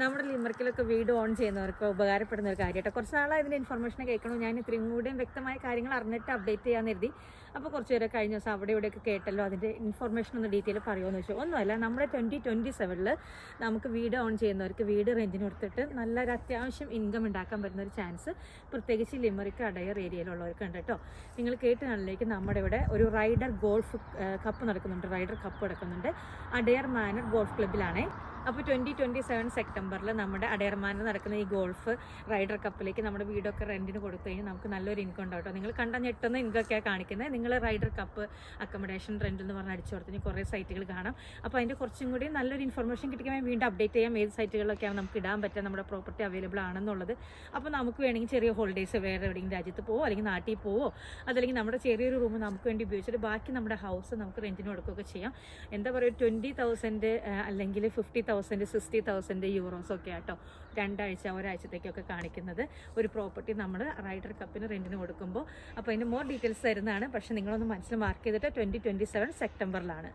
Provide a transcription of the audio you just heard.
നമ്മുടെ ലിമർക്കിലൊക്കെ വീട് ഓൺ ചെയ്യുന്നവർക്ക് ഉപകാരപ്പെടുന്ന ഒരു കാര്യമായിട്ട് കുറച്ച് നാളെ ഇതിൻ്റെ ഇൻഫർമേഷൻ കേൾക്കണം. ഞാൻ ഇത്രയും കൂടിയും വ്യക്തമായ കാര്യങ്ങൾ അറിഞ്ഞിട്ട് അപ്ഡേറ്റ് ചെയ്യാൻ കരുതി. അപ്പോൾ കുറച്ച് പേരെ കഴിഞ്ഞ ദിവസം അവിടെ ഇവിടെയൊക്കെ കേട്ടല്ലോ, അതിൻ്റെ ഇൻഫർമേഷൻ ഒന്ന് ഡീറ്റെയിൽ പറയുമെന്ന് വെച്ചാൽ ഒന്നുമല്ല. നമ്മുടെ 2027 നമുക്ക് വീട് ഓൺ ചെയ്യുന്നവർക്ക് വീട് റെൻറ്റിന് കൊടുത്തിട്ട് നല്ലൊരു അത്യാവശ്യം ഇൻകം ഉണ്ടാക്കാൻ പറ്റുന്ന ഒരു ചാൻസ് പ്രത്യേകിച്ച് ലിമറിക്ക് അടയർ ഏരിയയിലുള്ളവർക്ക് ഉണ്ട് കേട്ടോ. നിങ്ങൾ കേട്ട് നാളിലേക്ക് നമ്മുടെ ഇവിടെ ഒരു റൈഡർ ഗോൾഫ് കപ്പ് നടക്കുന്നുണ്ട്, റൈഡർ കപ്പ് നടക്കുന്നുണ്ട് അടയർ മാനർ ഗോൾഫ് ക്ലബ്ബിലാണേ. അപ്പോൾ 2027 സെപ്റ്റംബറിൽ നമ്മുടെ അടയർ മാനർ നടക്കുന്ന ഈ ഗോൾഫ് റൈഡർ കപ്പിലേക്ക് നമ്മുടെ വീടൊക്കെ റെൻറ്റിന് കൊടുത്തു കഴിഞ്ഞാൽ നമുക്ക് നല്ലൊരു ഇൻകം ഉണ്ടാവും കേട്ടോ. നിങ്ങൾ കണ്ട ഞെട്ടുന്ന ഇൻകൊക്കെയാണ് കാണിക്കുന്നത്. നിങ്ങൾ റൈഡർ കപ്പ് അക്കോമഡേഷൻ റെൻറ്റ് എന്ന് പറഞ്ഞ് അടിച്ചു കൊടുത്തു കുറേ സൈറ്റുകൾ കാണാം. അപ്പോൾ അതിൻ്റെ കുറച്ചും കൂടി നല്ലൊരു ഇൻഫർമേഷൻ കിട്ടിക്കാൻ വീണ്ടും അപ്ഡേറ്റ് ചെയ്യാം ഏത് സൈറ്റുകളിലൊക്കെയാണ് നമുക്ക് ഇടാൻ പറ്റുക, നമ്മുടെ പ്രോപ്പർട്ടി അവൈലബിൾ ആണെന്നുള്ളത്. അപ്പോൾ നമുക്ക് വേണമെങ്കിൽ ചെറിയ ഹോളിഡേയ്സ് വേറെ എവിടെയെങ്കിലും രാജ്യത്ത് പോവോ അല്ലെങ്കിൽ നാട്ടിൽ പോവോ, അതല്ലെങ്കിൽ നമ്മുടെ ചെറിയൊരു റൂം നമുക്ക് വേണ്ടി ഉപയോഗിച്ചിട്ട് ബാക്കി നമ്മുടെ ഹൗസ് നമുക്ക് റെൻറ്റിന് കൊടുക്കുകയൊക്കെ ചെയ്യാം. എന്താ പറയുക, 20,000 അല്ലെങ്കിൽ 50,000 60,000 യൂറോസൊക്കെ ആട്ടോ ഒരാഴ്ചത്തേക്കൊക്കെ കാണിക്കുന്നത് ഒരു പ്രോപ്പർട്ടി നമ്മൾ റൈഡർ കപ്പിന് റെൻറ്റിന് കൊടുക്കുമ്പോൾ. അപ്പോൾ അതിൻ്റെ മോർ ഡീറ്റെയിൽസ് തരുന്നതാണ്. പക്ഷേ നിങ്ങളൊന്ന് മനസ്സിൽ മാർക്ക് ചെയ്തിട്ട് 2027 സെപ്റ്റംബറിലാണ്.